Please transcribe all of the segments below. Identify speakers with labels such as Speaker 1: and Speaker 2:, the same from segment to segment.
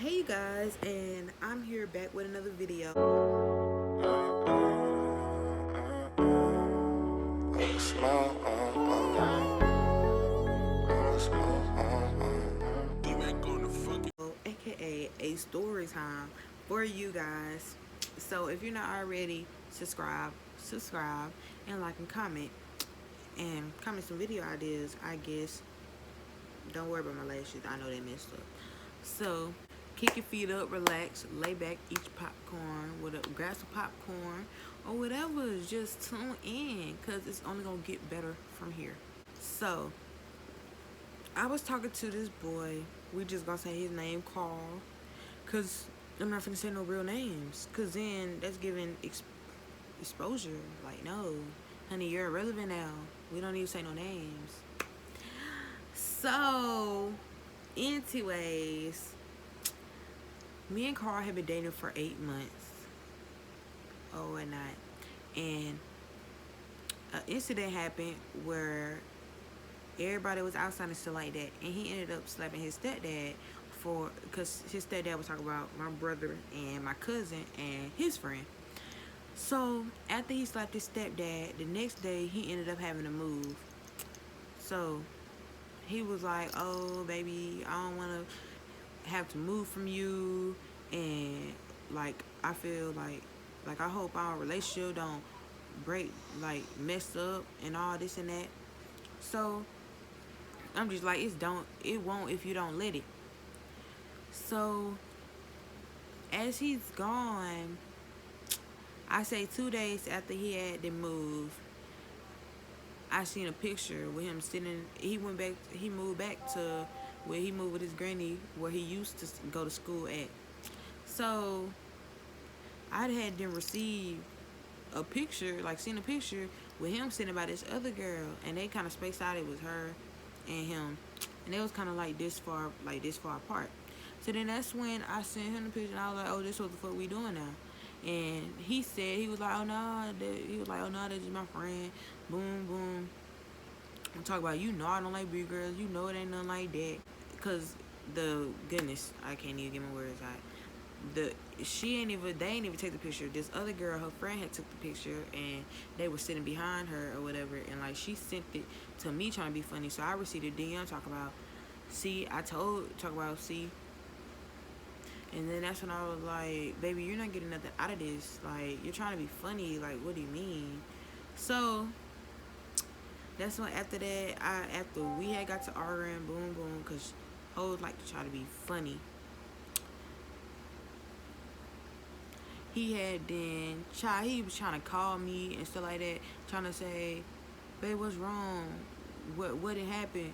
Speaker 1: Hey you guys, and I'm here back with another video. AKA a story time for you guys. So if you're not already, subscribe, and like and comment some video ideas. I guess don't worry about my lashes. I know they messed up. So kick your feet up, relax, lay back, eat your popcorn, grab some popcorn or whatever. Just tune in, cause it's only gonna get better from here. So I was talking to this boy. We just gonna say his name, Carl, cause I'm not gonna say no real names, cause then that's giving exposure. Like, no, honey, you're irrelevant now. We don't need to say no names. So, anyways, me and Carl have been dating for 8 months. Oh, and not. And an incident happened where everybody was outside and stuff like that, and he ended up slapping his stepdad because his stepdad was talking about my brother and my cousin and his friend. So after he slapped his stepdad, the next day he ended up having to move. So he was like, "Oh, baby, I don't want to have to move from you, and like I feel like I hope our relationship don't break, like mess up and all this and that." So I'm just like, it won't if you don't let it. So as he's gone, I say 2 days after he had to move, I seen a picture with him sitting. He moved back to where he moved with his granny, where he used to go to school at. So I had then received a picture, like seen a picture with him sitting by this other girl, and they kind of spaced out. It was her and him, and they was kind of like this far apart. So then that's when I sent him the picture, and I was like, "Oh, this what the fuck we doing now?" And he was like, "Oh no," that's just my friend. Boom, boom. I'm talking about, I don't like big girls. It ain't nothing like that. Cause goodness, I can't even get my words out. They ain't even take the picture. This other girl, her friend, had took the picture, and they were sitting behind her or whatever, and like she sent it to me trying to be funny. So I received a DM talk about see. And then that's when I was like, "Baby, you're not getting nothing out of this. Like, you're trying to be funny. Like, what do you mean?" So that's when after we had got to arguing, boom, boom, because hoes like to try to be funny. He was trying to call me and stuff like that, trying to say, "Babe, what's wrong? What did happen?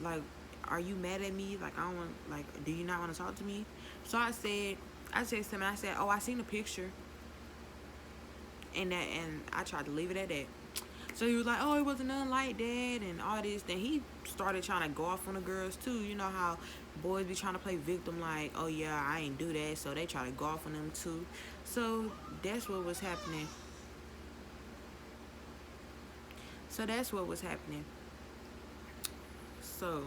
Speaker 1: Like, are you mad at me? Like, I don't want, like, do you not want to talk to me?" So I said to him, "Oh, I seen the picture," and I tried to leave it at that. So he was like, "Oh, it wasn't nothing like that," and all this. Then he started trying to go off on the girls too. You know how boys be trying to play victim, like, "Oh yeah, I ain't do that," so they try to go off on them too. So that's what was happening. So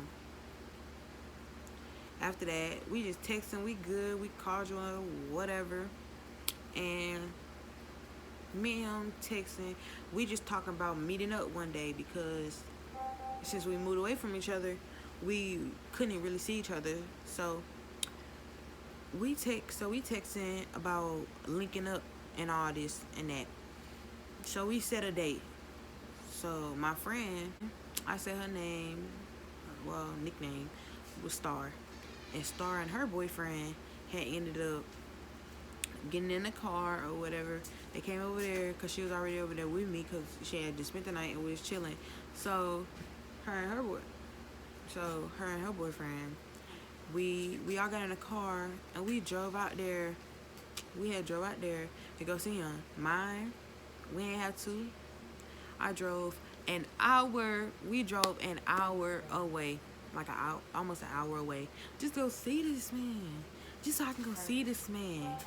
Speaker 1: after that, we just texting, we good, we cordial, whatever. And me and him texting, we just talking about meeting up one day, because since we moved away from each other, we couldn't really see each other. So we texting about linking up and all this and that. So we set a date. So my friend, I said her name, well, nickname was Star. And Star and her boyfriend had ended up getting in the car or whatever. They came over there because she was already over there with me, because she had just spent the night and we was chilling. So her and her boyfriend, we all got in the car and we drove out there. We had drove out there to go see him. We ain't had to. I drove an hour. We drove an hour away, like almost an hour away, just go see this man, just so I can go see this man.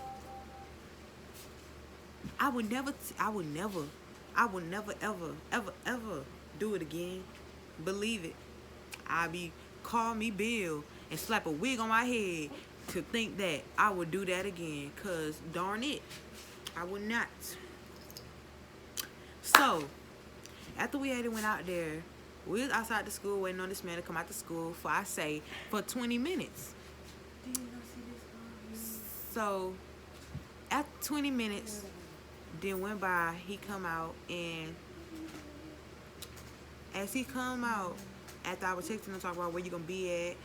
Speaker 1: I would never, ever do it again. Believe it. Call me Bill. and slap a wig on my head to think that I would do that again. Cause darn it, I would not. So after we had went out there, we was outside the school waiting on this man to come out to school for 20 minutes. So after 20 minutes then went by, he come out, and as he come out, after I was texting him talking about where you gonna be at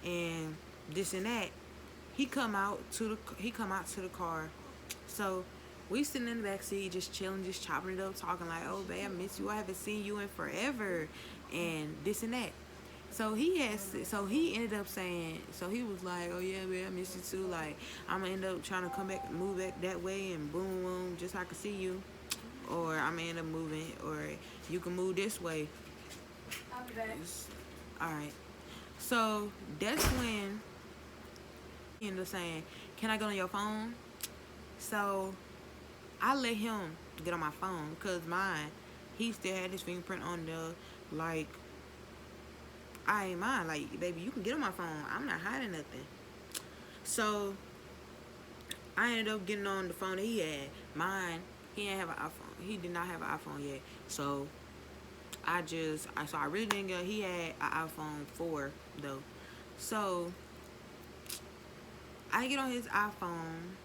Speaker 1: and this and that, he come out to the car. So we sitting in the back seat just chilling, just chopping it up, talking like, oh babe, I miss you, I haven't seen you in forever, and this and that. So he ended up saying, so he was like, oh yeah, babe, I miss you too, like I'm gonna end up trying to move back that way, and boom boom, just so I can see you, or I'm gonna end up moving, or you can move this way. I'll be back. Alright. So that's when he ended up saying, can I go on your phone? So I let him get on my phone, because mine, he still had his fingerprint on the, like, I ain't mine. Like, baby, you can get on my phone. I'm not hiding nothing. So I ended up getting on the phone that he had. Mine, he didn't have an iPhone. He did not have an iPhone yet. So I really didn't get, he had an iPhone 4 though. So I get on his iPhone,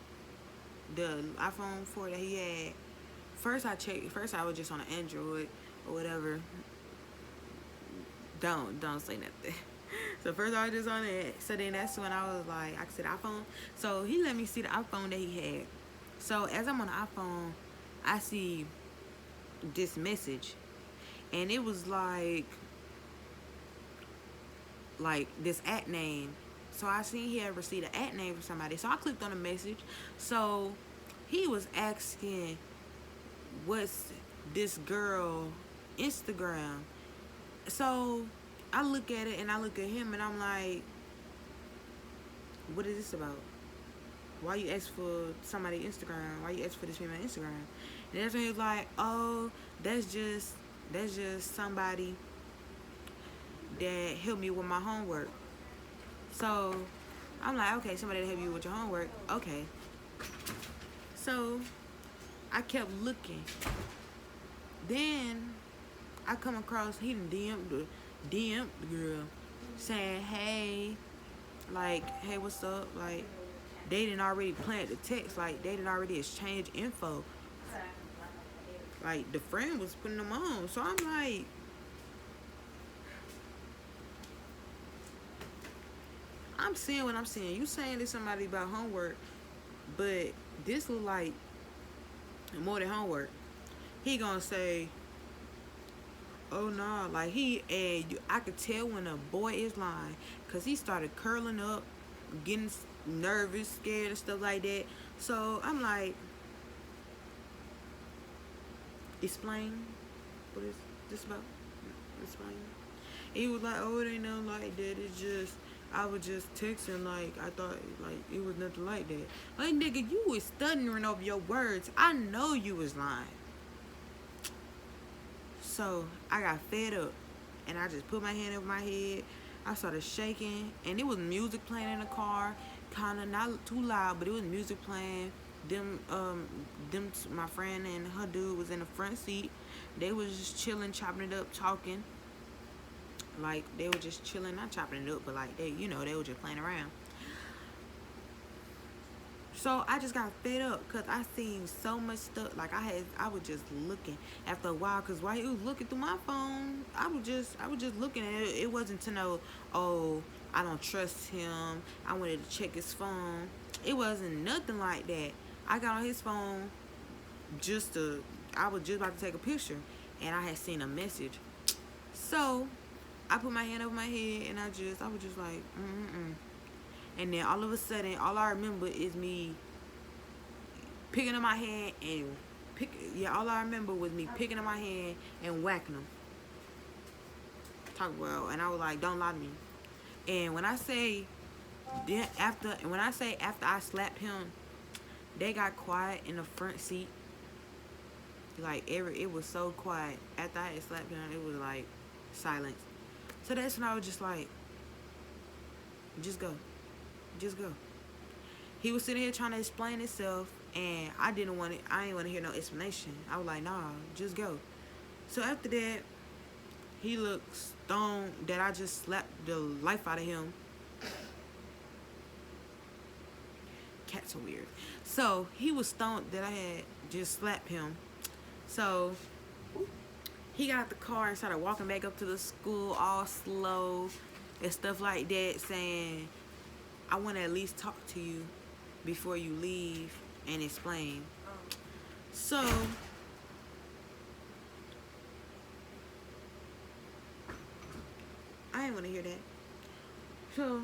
Speaker 1: the iPhone 4 that he had. First I was just on an Android or whatever. Don't say nothing. So first I was just on it. So then that's when I was like, I said iPhone. So he let me see the iPhone that he had. So as I'm on the iPhone, I see this message, and it was like this at name. So I seen he had received an at name from somebody. So I clicked on the message. So he was asking, what's this girl Instagram? So I look at it, and I look at him, and I'm like, what is this about? Why you ask for somebody Instagram? Why you ask for this female Instagram? And that's when he was like, oh, that's just somebody that helped me with my homework. So I'm like, okay, somebody to help you with your homework. Okay. So I kept looking. Then I come across, he DM'd the girl saying, hey, like, hey, what's up? Like, they didn't already plant the text. Like, they didn't already exchange info. Like, the friend was putting them on. So I'm like, I'm seeing what I'm seeing. You saying this somebody about homework, but this look like more than homework. He gonna say, oh no, like I could tell when a boy is lying, cause he started curling up, getting nervous, scared, and stuff like that. So I'm like, explain, what is this about? Explain. He was like, oh, it ain't nothing like that. It's just, I was just texting, like, I thought, like, it was nothing like that. Like, nigga, you was stuttering over your words. I know you was lying. So I got fed up, and I just put my hand over my head. I started shaking, and it was music playing in the car, kind of not too loud, but it was music playing. My friend and her dude was in the front seat. They was just chilling, chopping it up, talking. Like, they were just chilling, not chopping it up, but like they were just playing around. So I just got fed up, because I seen so much stuff. Like, I was just looking after a while, because while he was looking through my phone, I was just looking at it. It wasn't to know, oh, I don't trust him, I wanted to check his phone. It wasn't nothing like that. I got on his phone I was just about to take a picture, and I had seen a message. So I put my hand over my head, and I was just like, And then all of a sudden, all I remember is me picking up my hand and all I remember was me picking up my hand and whacking them. Talk well, and I was like, don't lie to me. And when I say after I slapped him, they got quiet in the front seat. Like, it was so quiet. After I had slapped him, it was like silence. So that's when I was just like, Just go. Just go. He was sitting here trying to explain himself, and I didn't want it. I didn't want to hear no explanation. I was like, nah, just go. So after that, he looked stoned that I just slapped the life out of him. Cats are weird. So he was stoned that I had just slapped him. So he got out the car and started walking back up to the school all slow and stuff like that, saying, I want to at least talk to you before you leave and explain. So I didn't want to hear that. So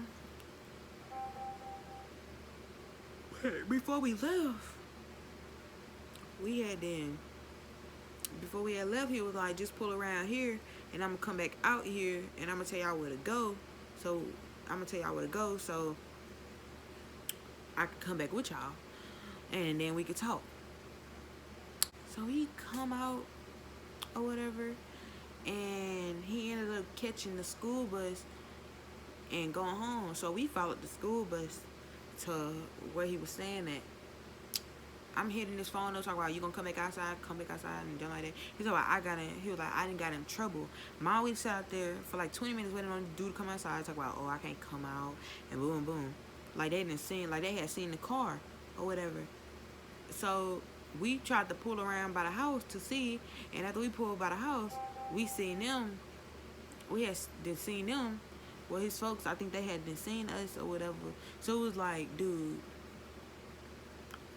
Speaker 1: before we left, before we had left, he was like, just pull around here and I'm gonna come back out here and I'm gonna tell y'all where to go. So I could come back with y'all and then we could talk. So he come out or whatever, and he ended up catching the school bus and going home. So we followed the school bus to where he was staying at. I'm hitting his phone up, talking about, you gonna come back outside, and done like that. He was like, I didn't got in trouble. Mom, we sat out there for like 20 minutes waiting on the dude to come outside, talk about, oh, I can't come out, and boom, boom. Like they had seen the car or whatever. So we tried to pull around by the house to see, and after we pulled by the house, we had seen them. Well, his folks, I think they had been seeing us or whatever. So it was like, dude,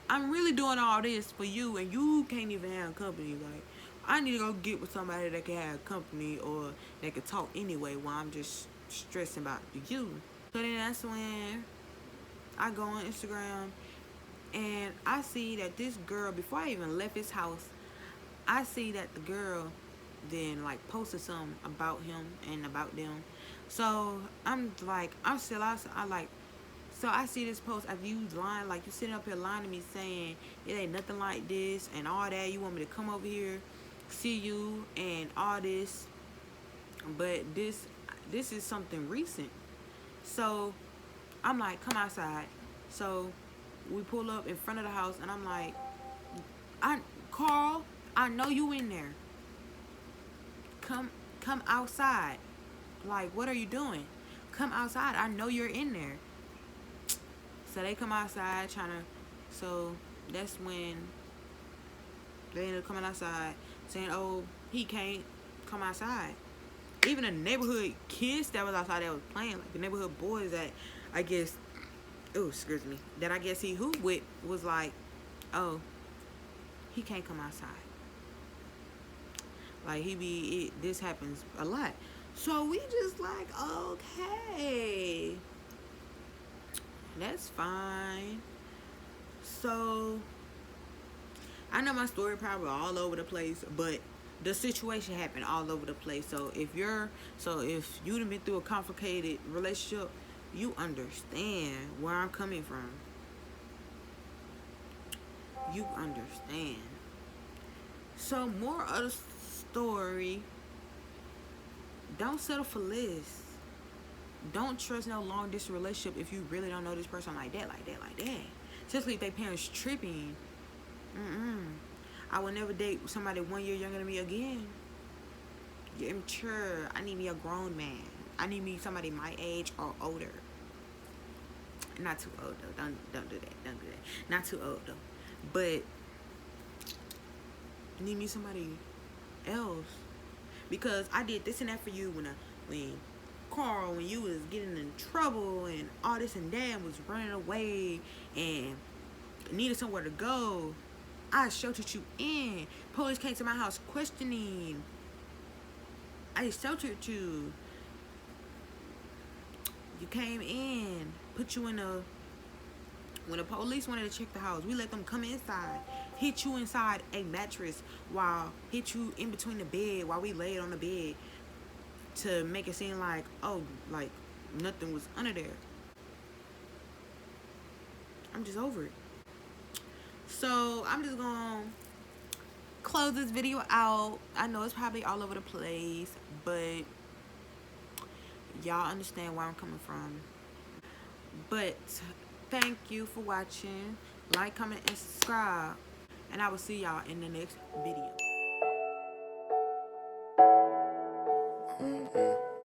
Speaker 1: I'm really doing all this for you, and you can't even have company. Like, I need to go get with somebody that can have company or that can talk anyway while I'm just stressing about you. So then that's when I go on Instagram, and I see that this girl, before I even left his house, I see that the girl then like posted something about him and about them. So I'm like, so I see this post after you lying, like you sitting up here lying to me saying it ain't nothing like this and all that. You want me to come over here, see you and all this, but this is something recent. So I'm like, come outside. So we pull up in front of the house, and I'm like, Carl, I know you in there. Come outside. Like, what are you doing? Come outside. I know you're in there. So they come outside so that's when they ended up coming outside saying, oh, he can't come outside. Even the neighborhood kids that was outside that was playing, like the neighborhood boys that I guess he hooped with, was like, oh, he can't come outside. Like, this happens a lot. So we just like, okay, that's fine. So I know my story probably all over the place, but the situation happened all over the place. So if you done been through a complicated relationship, you understand where I'm coming from. You understand. So more of the story, don't settle for less. Don't trust no long distance relationship if you really don't know this person like that. Especially if they parents tripping. I would never date somebody 1 year younger than me again. You're immature. I need me a grown man. I need me somebody my age or older. Not too old though. Don't do that. Not too old though. But I need me somebody else, because I did this and that for you when Carl, when you was getting in trouble and all this and that, was running away and needed somewhere to go. I sheltered you in. Police came to my house questioning. I sheltered you. You came in, put you in when the police wanted to check the house, we let them come inside, hit you inside a mattress, hit you in between the bed while we laid on the bed to make it seem like, oh, like nothing was under there. I'm just over it. So I'm just gonna close this video out. I know it's probably all over the place, but y'all understand where I'm coming from. But thank you for watching. Like, comment, and subscribe. And I will see y'all in the next video.